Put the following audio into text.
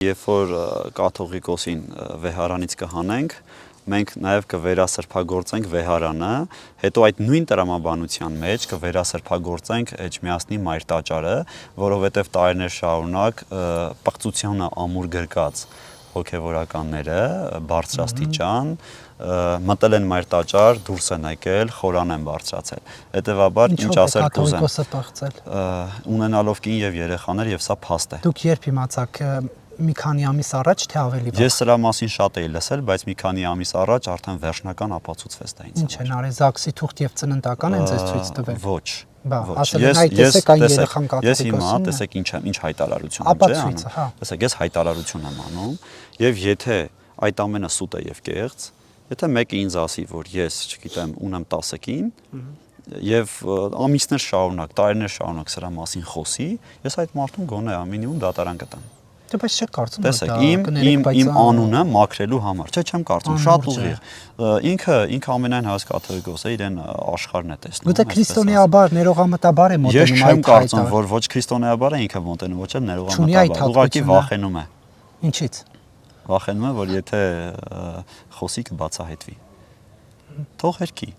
Երբ որ կաթողիկոսին վեհարանից կհանենք, մենք նաև կվերասրբագործենք վեհարանը, հետո այդ նույն տրամաբանության մեջ կվերասրբագործենք Էջմիածնի մայր տաճարը, որովհետև տարիներ շարունակ պղծությունը ամուր գրկած հոգևորականները բարձրաստիճան մտել են մայր տաճար, դուրս են եկել, խորան են բարձրացել։ Հետևաբար ինչ ասել կուզեմ, ունենալով կին եւ երեխաներ եւ սա փաստ է։ Դուք երբ իմացաք մի քանի ամիս առաջ թե ավելի վաղ։ Ես սրա մասին շատ էի լսել, բայց մի քանի ամիս առաջ արդեն վերջնական ապացուցվեց դա ինձ։ Ինչ են արել, ԶԱԳՍ-ի թուղթ եւ ծննդական են ձեզ ցույց տվել։ Ոչ։ Ես հիմա տեսեք ինչ հայտարարություն եմ, չէ՞։ Տեսեք, ես հայտարարություն եմ անում եւ եթե այդ ամենը սուտ է եւ կեղծ, եթե մեկը ինձ ասի, որ ես, չգիտեմ, ունեմ 10 կին եւ ամիսներ շարունակ, տարիներ շարունակ սրա մասին խոսի, ես այդ մարդուն գոնե ամինիում դատարան կտամ։ Դե բայց չեք կարծում, որ դա իմ անունը մաքրելու համար, չէ, չեմ կարծում, շատ ուղիղ։ Ինքը ամենայն հայոց կաթողիկոս է, իրեն աշխարհն է տեսնում։ Գուցե քրիստոնեաբար, ներողամտաբար է մոտենում այդ հայտարարությունը։ Ես չեմ կարծում, որ ոչ քրիստոնեաբար է ինքը մոտենում, ոչ էլ ներողամտաբար։ Ուղղակի վախենում է։ Ինչից։ Վախենում է, որ եթե խոսի կբացահայտվի։ Թող հերքի։